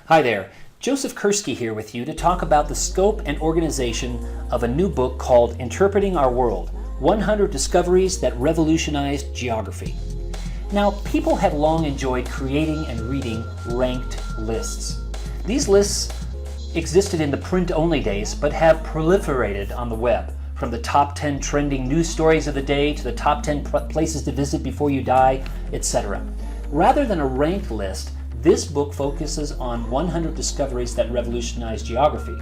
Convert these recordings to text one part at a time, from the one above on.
Hi there, Joseph Kursky here with you to talk about the scope and organization of a new book called Interpreting Our World, 100 Discoveries that Revolutionized Geography. Now, people have long enjoyed creating and reading ranked lists. These lists existed in the print-only days, but have proliferated on the web, from the top 10 trending news stories of the day to the top 10 places to visit before you die, etc. Rather than a ranked list, this book focuses on 100 discoveries that revolutionized geography.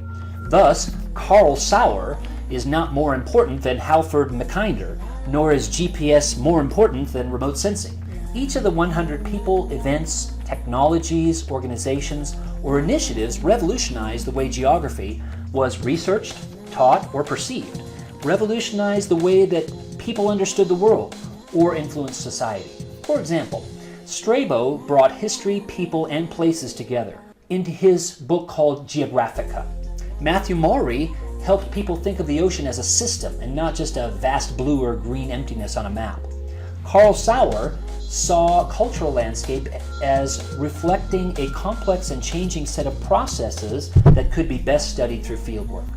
Thus, Carl Sauer is not more important than Halford Mackinder, nor is GPS more important than remote sensing. Each of the 100 people, events, technologies, organizations, or initiatives revolutionized the way geography was researched, taught, or perceived, revolutionized the way that people understood the world, or influenced society. For example, Strabo brought history, people, and places together into his book called Geographica. Matthew Maury helped people think of the ocean as a system and not just a vast blue or green emptiness on a map. Carl Sauer saw cultural landscape as reflecting a complex and changing set of processes that could be best studied through fieldwork.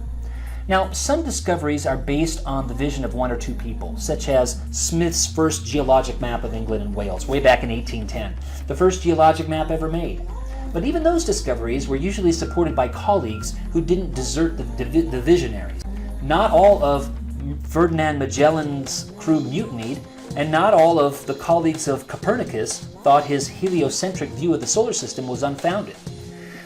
Now, some discoveries are based on the vision of one or two people, such as Smith's first geologic map of England and Wales, way back in 1810, the first geologic map ever made. But even those discoveries were usually supported by colleagues who didn't desert the visionaries. Not all of Ferdinand Magellan's crew mutinied, and not all of the colleagues of Copernicus thought his heliocentric view of the solar system was unfounded.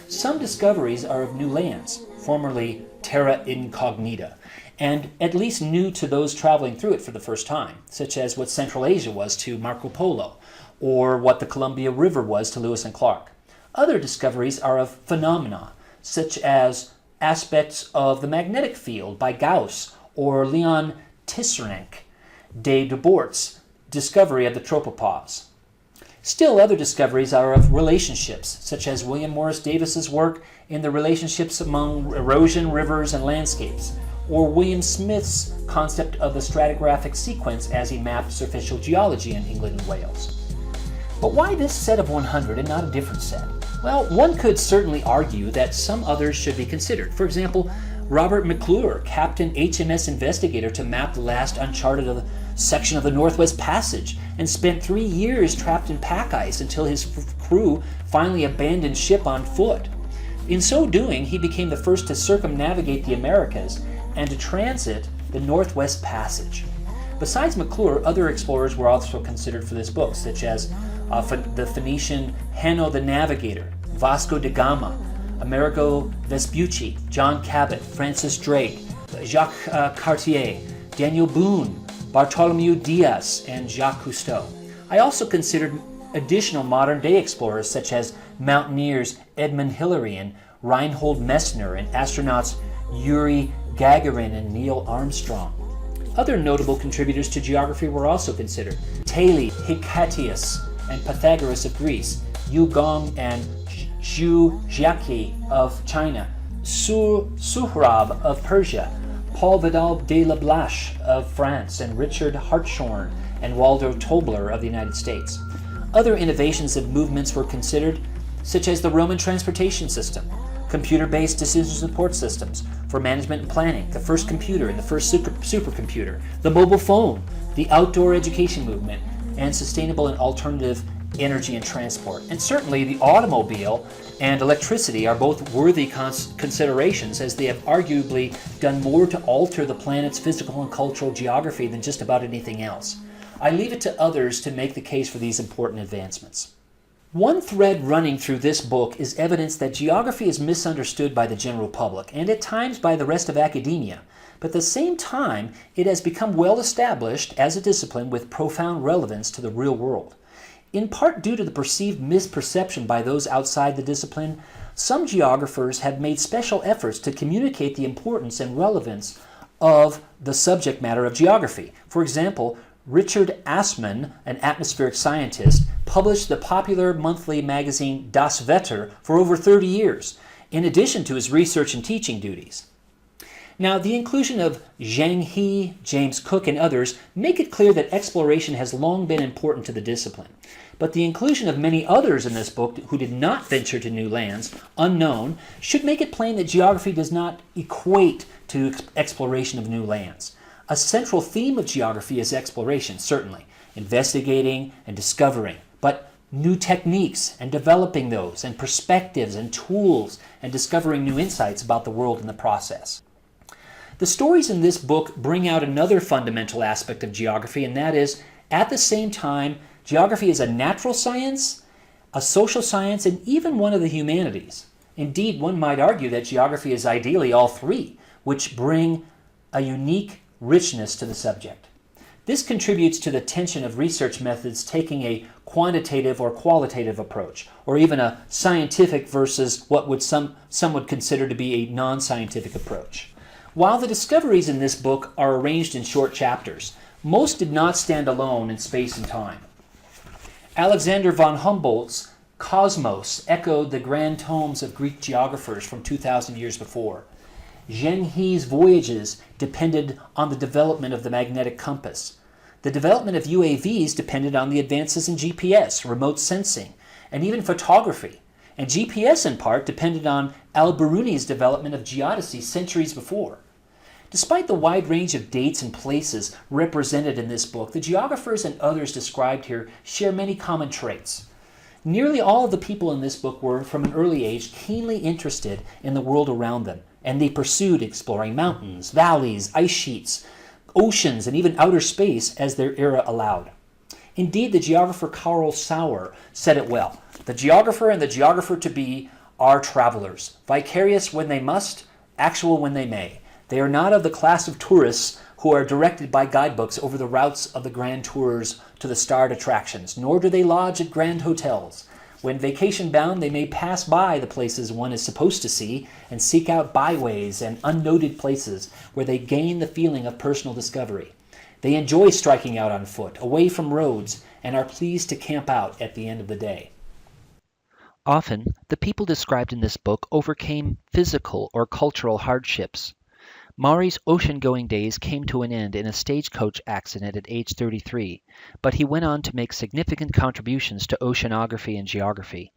Some discoveries are of new lands, formerly terra incognita, and at least new to those traveling through it for the first time, such as what Central Asia was to Marco Polo, or what the Columbia River was to Lewis and Clark. Other discoveries are of phenomena, such as aspects of the magnetic field by Gauss or Leon Tisserand's de Debort's discovery of the tropopause. Still, other discoveries are of relationships, such as William Morris Davis's work in the relationships among erosion, rivers, and landscapes, or William Smith's concept of the stratigraphic sequence as he mapped surficial geology in England and Wales. But why this set of 100 and not a different set? Well, one could certainly argue that some others should be considered. For example, Robert McClure, Captain HMS Investigator, to map the last uncharted section of the Northwest Passage and spent 3 years trapped in pack ice until his crew finally abandoned ship on foot. In so doing, he became the first to circumnavigate the Americas and to transit the Northwest Passage. Besides McClure, other explorers were also considered for this book, such as the Phoenician Hanno the Navigator, Vasco da Gama, Amerigo Vespucci, John Cabot, Francis Drake, Jacques Cartier, Daniel Boone, Bartholomew Diaz, and Jacques Cousteau. I also considered additional modern-day explorers such as mountaineers Edmund Hillary and Reinhold Messner and astronauts Yuri Gagarin and Neil Armstrong. Other notable contributors to geography were also considered: Thales, Hecataeus, and Pythagoras of Greece, Yu Gong and Zhu Jiaqi of China, Sohrab of Persia, Paul Vidal de la Blache of France, and Richard Hartshorne and Waldo Tobler of the United States. Other innovations and movements were considered, such as the Roman transportation system, computer-based decision support systems for management and planning, the first computer and the first supercomputer, the mobile phone, the outdoor education movement, and sustainable and alternative energy and transport. And certainly the automobile and electricity are both worthy considerations, as they have arguably done more to alter the planet's physical and cultural geography than just about anything else. I leave it to others to make the case for these important advancements. One thread running through this book is evidence that geography is misunderstood by the general public, and at times by the rest of academia. But at the same time, it has become well established as a discipline with profound relevance to the real world. In part due to the perceived misperception by those outside the discipline, some geographers have made special efforts to communicate the importance and relevance of the subject matter of geography. For example, Richard Assmann, an atmospheric scientist, published the popular monthly magazine Das Wetter for over 30 years, in addition to his research and teaching duties. Now, the inclusion of Zhang He, James Cook, and others make it clear that exploration has long been important to the discipline. But the inclusion of many others in this book who did not venture to new lands, unknown, should make it plain that geography does not equate to exploration of new lands. A central theme of geography is exploration, certainly, investigating and discovering, but new techniques and developing those, and perspectives and tools, and discovering new insights about the world in the process. The stories in this book bring out another fundamental aspect of geography, and that is, at the same time, geography is a natural science, a social science, and even one of the humanities. Indeed, one might argue that geography is ideally all three, which bring a unique richness to the subject. This contributes to the tension of research methods taking a quantitative or qualitative approach, or even a scientific versus what would some would consider to be a non-scientific approach. While the discoveries in this book are arranged in short chapters, most did not stand alone in space and time. Alexander von Humboldt's Cosmos echoed the grand tomes of Greek geographers from 2,000 years before. Zheng He's voyages depended on the development of the magnetic compass. The development of UAVs depended on the advances in GPS, remote sensing, and even photography. And GPS, in part, depended on Al-Biruni's development of geodesy centuries before. Despite the wide range of dates and places represented in this book, the geographers and others described here share many common traits. Nearly all of the people in this book were, from an early age, keenly interested in the world around them, and they pursued exploring mountains, valleys, ice sheets, oceans, and even outer space as their era allowed. Indeed, the geographer Carl Sauer said it well. The geographer and the geographer-to-be are travelers, vicarious when they must, actual when they may. They are not of the class of tourists who are directed by guidebooks over the routes of the grand tours to the starred attractions, nor do they lodge at grand hotels. When vacation-bound, they may pass by the places one is supposed to see and seek out byways and unnoted places where they gain the feeling of personal discovery. They enjoy striking out on foot, away from roads, and are pleased to camp out at the end of the day. Often, the people described in this book overcame physical or cultural hardships. Maury's ocean-going days came to an end in a stagecoach accident at age 33, but he went on to make significant contributions to oceanography and geography.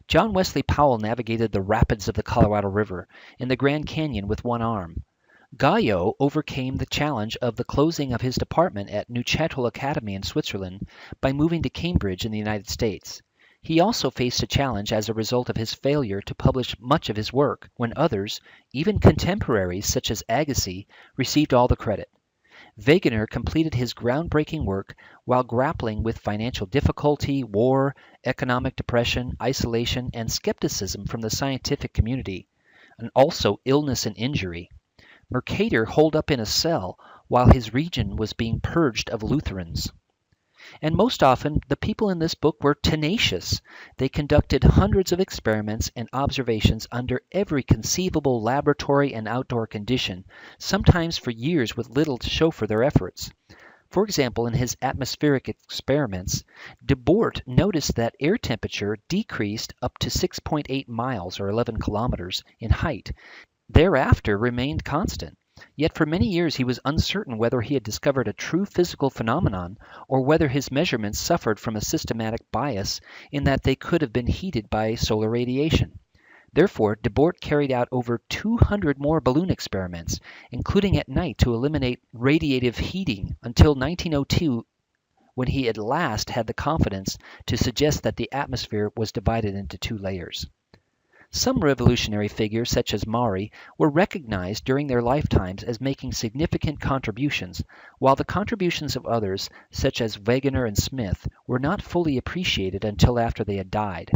John Wesley Powell navigated the rapids of the Colorado River and the Grand Canyon with one arm. Guyot overcame the challenge of the closing of his department at Neuchâtel Academy in Switzerland by moving to Cambridge in the United States. He also faced a challenge as a result of his failure to publish much of his work, when others, even contemporaries such as Agassiz, received all the credit. Wegener completed his groundbreaking work while grappling with financial difficulty, war, economic depression, isolation, and skepticism from the scientific community, and also illness and injury. Mercator holed up in a cell while his region was being purged of Lutherans. And most often, the people in this book were tenacious. They conducted hundreds of experiments and observations under every conceivable laboratory and outdoor condition, sometimes for years with little to show for their efforts. For example, in his atmospheric experiments, de Boort noticed that air temperature decreased up to 6.8 miles or 11 kilometers in height. Thereafter remained constant. Yet for many years he was uncertain whether he had discovered a true physical phenomenon or whether his measurements suffered from a systematic bias in that they could have been heated by solar radiation. Therefore, de Boort carried out over 200 more balloon experiments, including at night to eliminate radiative heating until 1902, when he at last had the confidence to suggest that the atmosphere was divided into two layers. Some revolutionary figures, such as Maury, were recognized during their lifetimes as making significant contributions, while the contributions of others, such as Wegener and Smith, were not fully appreciated until after they had died.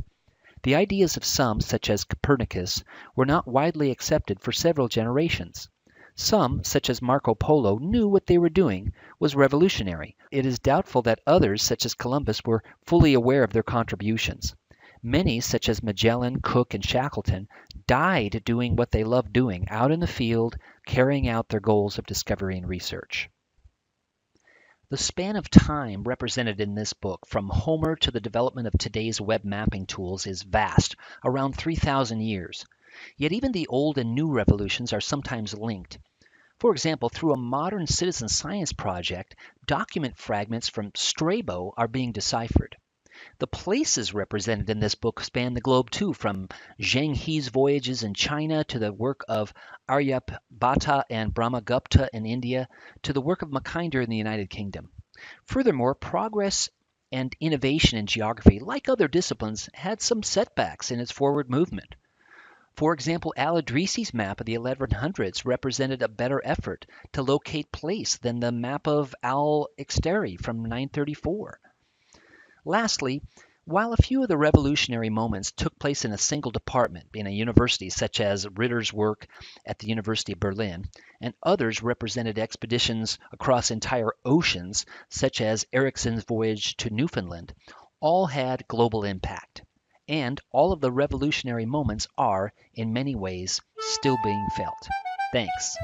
The ideas of some, such as Copernicus, were not widely accepted for several generations. Some, such as Marco Polo, knew what they were doing was revolutionary. It is doubtful that others, such as Columbus, were fully aware of their contributions. Many, such as Magellan, Cook, and Shackleton, died doing what they loved doing, out in the field, carrying out their goals of discovery and research. The span of time represented in this book, from Homer to the development of today's web mapping tools, is vast, around 3,000 years. Yet even the old and new revolutions are sometimes linked. For example, through a modern citizen science project, document fragments from Strabo are being deciphered. The places represented in this book span the globe too, from Zheng He's voyages in China to the work of Aryabhata and Brahmagupta in India to the work of Mackinder in the United Kingdom. Furthermore, progress and innovation in geography, like other disciplines, had some setbacks in its forward movement. For example, Al-Idrisi's map of the 1100s represented a better effort to locate place than the map of Al-Ikhtari from 934. Lastly, while a few of the revolutionary moments took place in a single department in a university, such as Ritter's work at the University of Berlin, and others represented expeditions across entire oceans, such as Ericsson's voyage to Newfoundland, all had global impact. And all of the revolutionary moments are, in many ways, still being felt. Thanks.